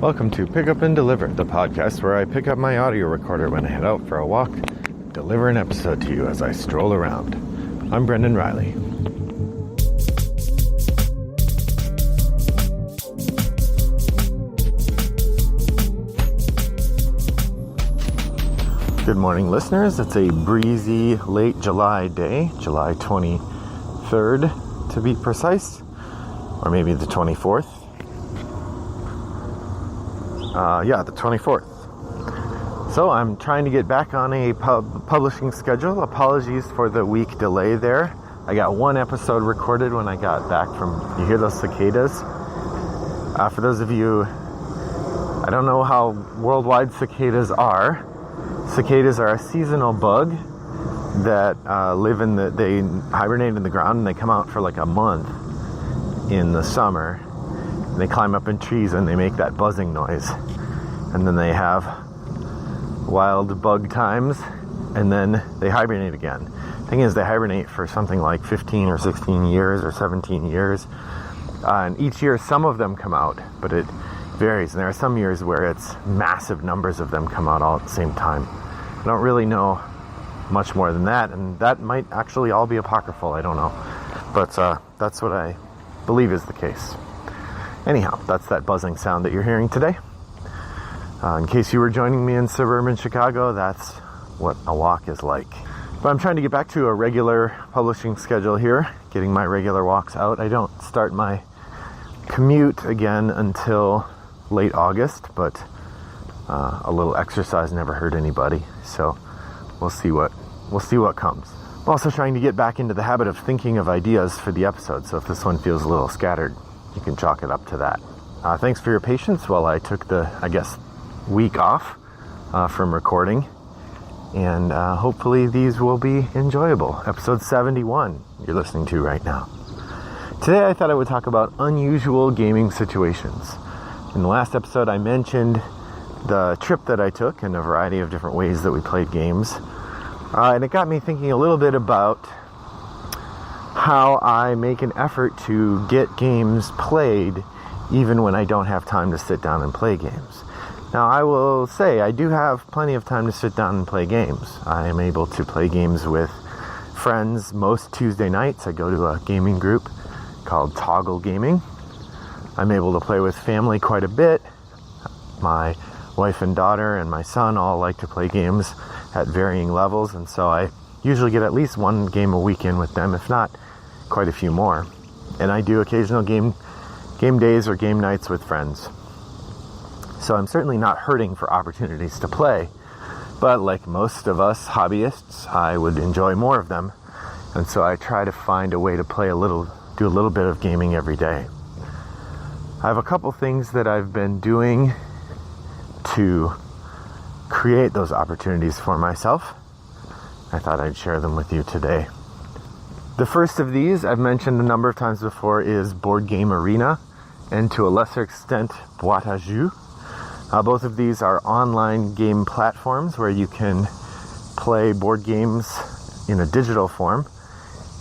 Welcome to Pick Up and Deliver, the podcast where I pick up my audio recorder when I head out for a walk, deliver an episode to you as I stroll around. I'm Brendan Riley. Good morning, listeners. It's a breezy late July day, July 23rd to be precise, or maybe the 24th. The 24th. So I'm trying to get back on a publishing schedule. Apologies for the week delay there. I got one episode recorded when I got back from, you hear those cicadas? For those of you, I don't know how worldwide cicadas are. Cicadas are a seasonal bug that they hibernate in the ground and they come out for like a month in the summer. They climb up in trees and they make that buzzing noise. And then they have wild bug times and then they hibernate again. Thing is, they hibernate for something like 15 or 16 years or 17 years. And each year some of them come out, but it varies. And there are some years where it's massive numbers of them come out all at the same time. I don't really know much more than that, and that might actually all be apocryphal, I don't know. But that's what I believe is the case. Anyhow, that's that buzzing sound that you're hearing today. In case you were joining me in suburban Chicago, that's what a walk is like. But I'm trying to get back to a regular publishing schedule here, getting my regular walks out. I don't start my commute again until late August, but a little exercise never hurt anybody. So we'll see what comes. I'm also trying to get back into the habit of thinking of ideas for the episode. So if this one feels a little scattered, you can chalk it up to that. Thanks for your patience while I took the, week off from recording. And hopefully these will be enjoyable. Episode 71 you're listening to right now. Today I thought I would talk about unusual gaming situations. In the last episode I mentioned the trip that I took and a variety of different ways that we played games. And it got me thinking a little bit about how I make an effort to get games played even when I don't have time to sit down and play games. Now, I will say I do have plenty of time to sit down and play games. I am able to play games with friends most Tuesday nights. I go to a gaming group called Toggle Gaming. I'm able to play with family quite a bit. My wife and daughter and my son all like to play games at varying levels, and so I usually get at least one game a week in with them, if not quite a few more. And I do occasional game days or game nights with friends. So I'm certainly not hurting for opportunities to play, but like most of us hobbyists, I would enjoy more of them. And so I try to find a way to do a little bit of gaming every day. I have a couple things that I've been doing to create those opportunities for myself. I thought I'd share them with you today. The first of these, I've mentioned a number of times before, is Board Game Arena, and to a lesser extent, Boîte à Jeux. Both of these are online game platforms where you can play board games in a digital form,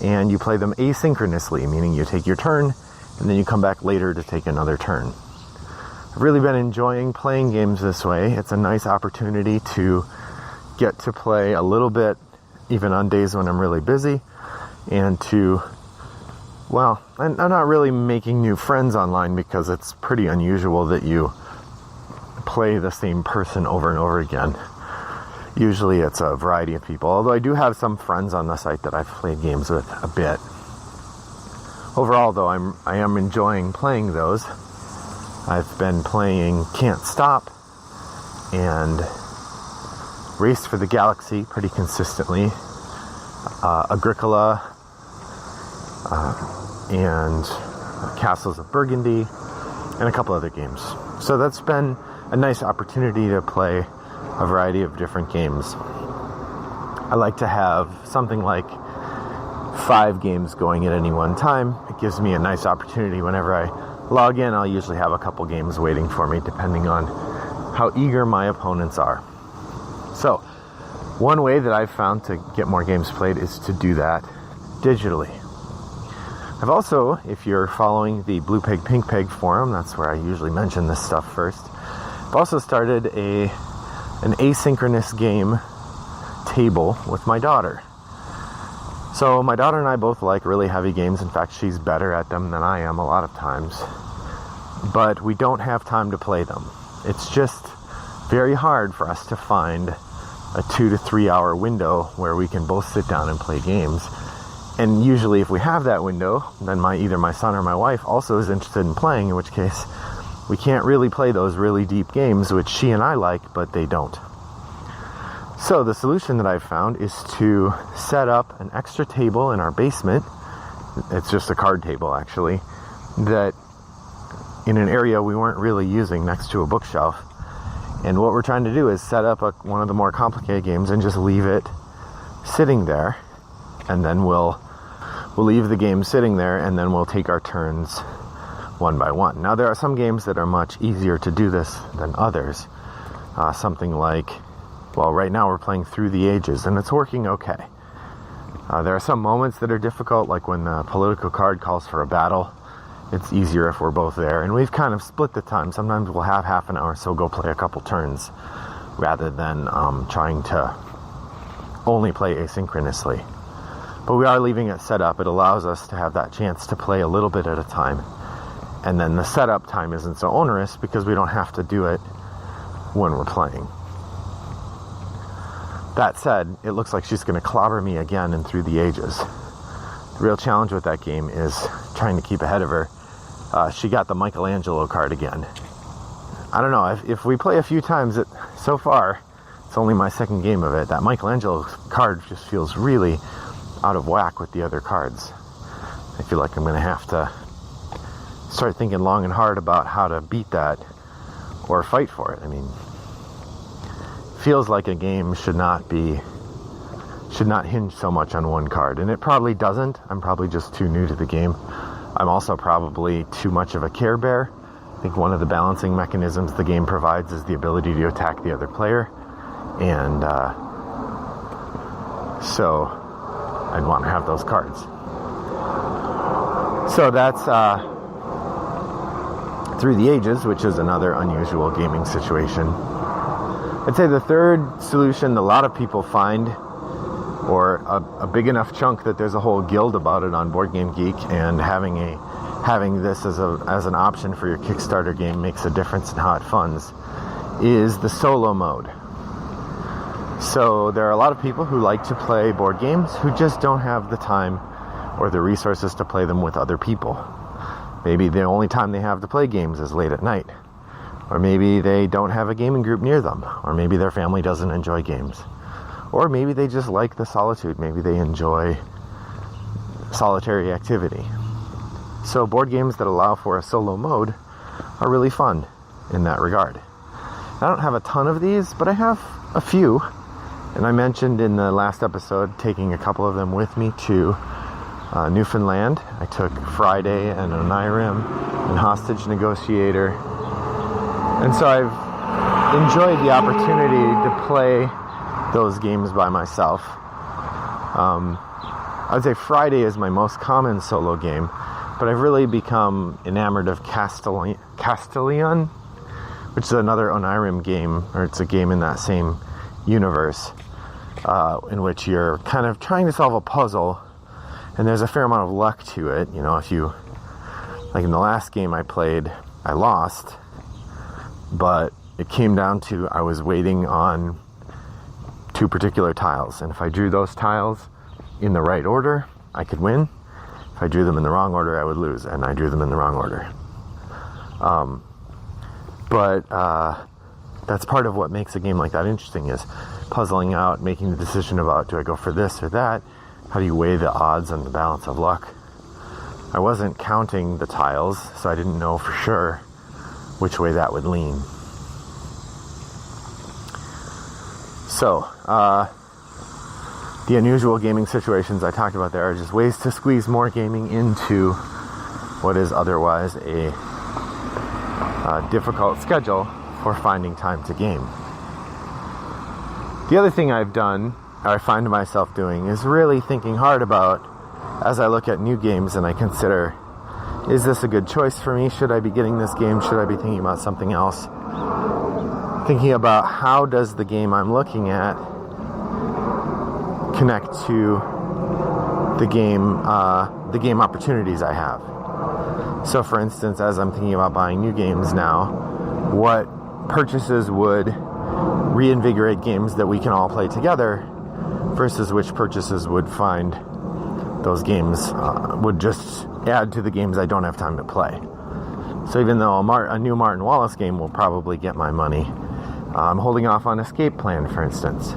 and you play them asynchronously, meaning you take your turn, and then you come back later to take another turn. I've really been enjoying playing games this way. It's a nice opportunity to get to play a little bit, even on days when I'm really busy, and I'm not really making new friends online because it's pretty unusual that you play the same person over and over again. Usually it's a variety of people, although I do have some friends on the site that I've played games with a bit. Overall, though, I am enjoying playing those. I've been playing Can't Stop and Race for the Galaxy pretty consistently, Agricola, and Castles of Burgundy, and a couple other games. So that's been a nice opportunity to play a variety of different games. I like to have something like 5 games going at any one time. It gives me a nice opportunity. Whenever I log in, I'll usually have a couple games waiting for me, depending on how eager my opponents are. So, one way that I've found to get more games played is to do that digitally. I've also, if you're following the Blue Pig Pink Pig forum, that's where I usually mention this stuff first. I've also started an asynchronous game table with my daughter. So my daughter and I both like really heavy games. In fact, she's better at them than I am a lot of times. But we don't have time to play them. It's just very hard for us to find a 2 to 3 hour window where we can both sit down and play games. And usually if we have that window, then either my son or my wife also is interested in playing, in which case we can't really play those really deep games, which she and I like, but they don't. So the solution that I've found is to set up an extra table in our basement. It's just a card table, actually, that in an area we weren't really using, next to a bookshelf. And what we're trying to do is set up one of the more complicated games and just leave it sitting there. And then we'll leave the game sitting there, and then we'll take our turns one by one. Now, there are some games that are much easier to do this than others. Something like, well, right now we're playing Through the Ages, and it's working okay. There are some moments that are difficult, like when the political card calls for a battle. It's easier if we're both there, and we've kind of split the time. Sometimes we'll have half an hour, so go play a couple turns, rather than trying to only play asynchronously. But we are leaving it set up. It allows us to have that chance to play a little bit at a time. And then the setup time isn't so onerous because we don't have to do it when we're playing. That said, it looks like she's going to clobber me again in Through the Ages. The real challenge with that game is trying to keep ahead of her. She got the Michelangelo card again. I don't know, if we play a few times, so far, it's only my second game of it, that Michelangelo card just feels really out of whack with the other cards. I feel like I'm going to have to start thinking long and hard about how to beat that or fight for it. I mean, feels like a game should not hinge so much on one card, and it probably doesn't. I'm probably just too new to the game. I'm also probably too much of a Care Bear. I think one of the balancing mechanisms the game provides is the ability to attack the other player, and so I'd want to have those cards. So that's Through the Ages, which is another unusual gaming situation. I'd say the third solution a lot of people find, or a big enough chunk that there's a whole guild about it on Board Game Geek, and having this as an option for your Kickstarter game makes a difference in how it funds, is the solo mode. So there are a lot of people who like to play board games who just don't have the time or the resources to play them with other people. Maybe the only time they have to play games is late at night. Or maybe they don't have a gaming group near them. Or maybe their family doesn't enjoy games. Or maybe they just like the solitude. Maybe they enjoy solitary activity. So board games that allow for a solo mode are really fun in that regard. I don't have a ton of these, but I have a few. And I mentioned in the last episode taking a couple of them with me to Newfoundland. I took Friday and Onirim and Hostage Negotiator. And so I've enjoyed the opportunity to play those games by myself. I would say Friday is my most common solo game, but I've really become enamored of Castellion, which is another Onirim game, or it's a game in that same universe, in which you're kind of trying to solve a puzzle, and there's a fair amount of luck to it. You know, if you, like in the last game I played, I lost, but it came down to I was waiting on two particular tiles, and if I drew those tiles in the right order, I could win. If I drew them in the wrong order, I would lose, and I drew them in the wrong order. But that's part of what makes a game like that interesting, is puzzling out, making the decision about, do I go for this or that? How do you weigh the odds and the balance of luck? I wasn't counting the tiles, so I didn't know for sure which way that would lean. So, the unusual gaming situations I talked about there are just ways to squeeze more gaming into what is otherwise a difficult schedule for finding time to game. The other thing I've done, or I find myself doing, is really thinking hard about as I look at new games and I consider, is this a good choice for me? Should I be getting this game? Should I be thinking about something else? Thinking about how does the game I'm looking at connect to the game opportunities I have. So for instance, as I'm thinking about buying new games now, what purchases would reinvigorate games that we can all play together versus which purchases would find those games would just add to the games I don't have time to play. So even though a new Martin Wallace game will probably get my money, I'm holding off on Escape Plan, for instance.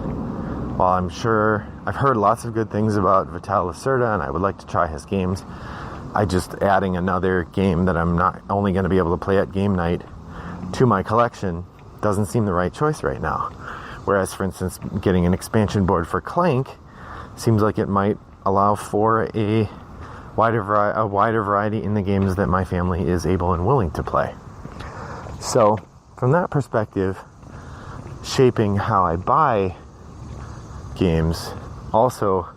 While I'm sure I've heard lots of good things about Vital Lacerda and I would like to try his games, just adding another game that I'm not only going to be able to play at game night to my collection doesn't seem the right choice right now. Whereas, for instance, getting an expansion board for Clank seems like it might allow for a wider variety in the games that my family is able and willing to play. So, from that perspective, shaping how I buy games also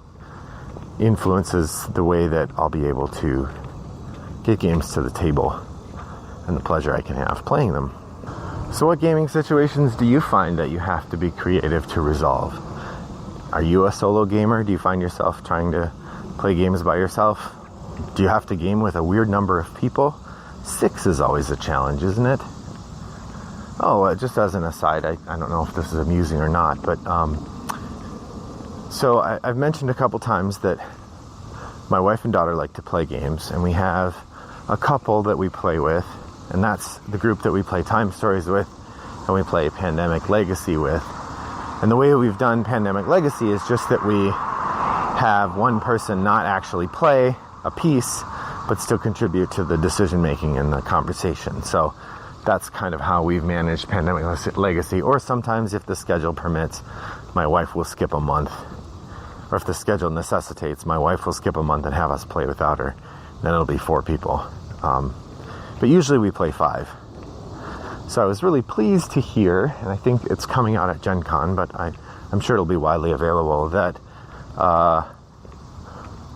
influences the way that I'll be able to get games to the table and the pleasure I can have playing them. So what gaming situations do you find that you have to be creative to resolve? Are you a solo gamer? Do you find yourself trying to play games by yourself? Do you have to game with a weird number of people? 6 is always a challenge, isn't it? Just as an aside, I don't know if this is amusing or not, but so I've mentioned a couple times that my wife and daughter like to play games, and we have a couple that we play with, and that's the group that we play Time Stories with, and we play Pandemic Legacy with. And the way we've done Pandemic Legacy is just that we have one person not actually play a piece, but still contribute to the decision making and the conversation. So that's kind of how we've managed Pandemic Legacy. Or sometimes, if the schedule permits, my wife will skip a month. Or if the schedule necessitates, my wife will skip a month and have us play without her. Then it'll be 4 people. But usually we play 5. So I was really pleased to hear, and I think it's coming out at Gen Con, but I'm sure it'll be widely available, that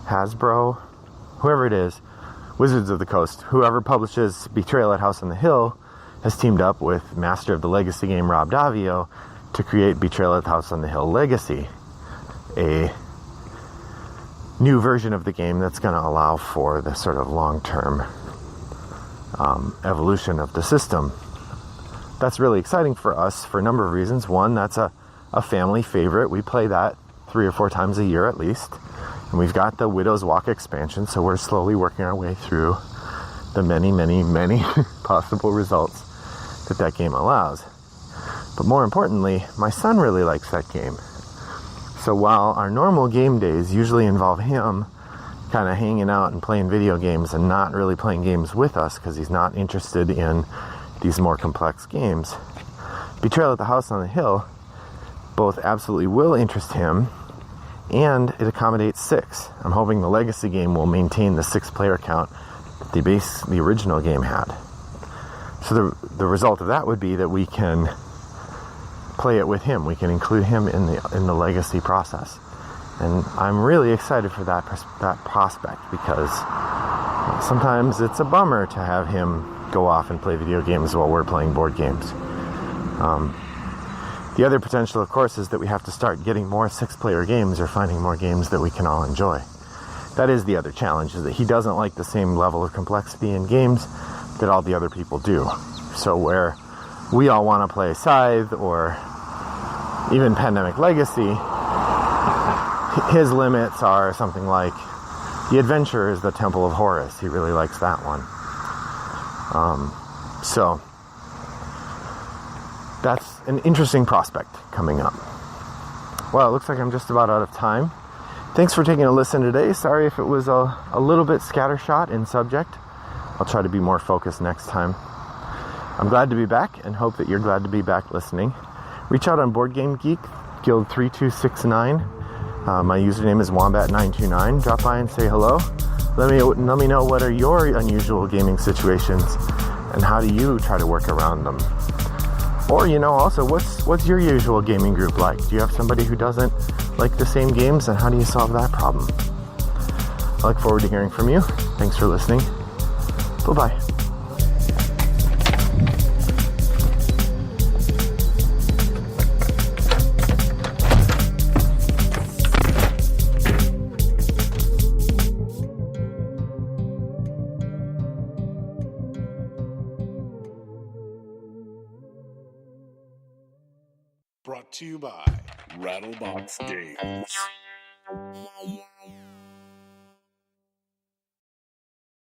Hasbro, whoever it is, Wizards of the Coast, whoever publishes Betrayal at House on the Hill, has teamed up with master of the legacy game Rob Davio to create Betrayal at House on the Hill Legacy, a new version of the game that's going to allow for the sort of long-term evolution of the system. That's really exciting for us for a number of reasons. One, that's a family favorite. We play that 3 or 4 times a year at least. And we've got the Widow's Walk expansion, so we're slowly working our way through the many, many, many possible results that game allows. But more importantly, my son really likes that game. So while our normal game days usually involve him kind of hanging out and playing video games and not really playing games with us because he's not interested in these more complex games, Betrayal at the House on the Hill both absolutely will interest him, and it accommodates 6. I'm hoping the legacy game will maintain the 6-player count that the original game had. So the result of that would be that we can play it with him. We can include him in the legacy process. And I'm really excited for that prospect, because sometimes it's a bummer to have him go off and play video games while we're playing board games. The other potential, of course, is that we have to start getting more 6-player games or finding more games that we can all enjoy. That is the other challenge, is that he doesn't like the same level of complexity in games that all the other people do. So where we all want to play Scythe or even Pandemic Legacy, his limits are something like The Adventure is the Temple of Horus. He really likes that one. So that's an interesting prospect coming up. Well, it looks like I'm just about out of time. Thanks for taking a listen today. Sorry if it was a little bit scattershot in subject. I'll try to be more focused next time. I'm glad to be back and hope that you're glad to be back listening. Reach out on Board Game Geek, Guild 3269. My username is Wombat929. Drop by and say hello. Let me know what are your unusual gaming situations and how do you try to work around them. Or, also, what's your usual gaming group like? Do you have somebody who doesn't like the same games, and how do you solve that problem? I look forward to hearing from you. Thanks for listening. Bye-bye. Brought to you by Rattlebox Games.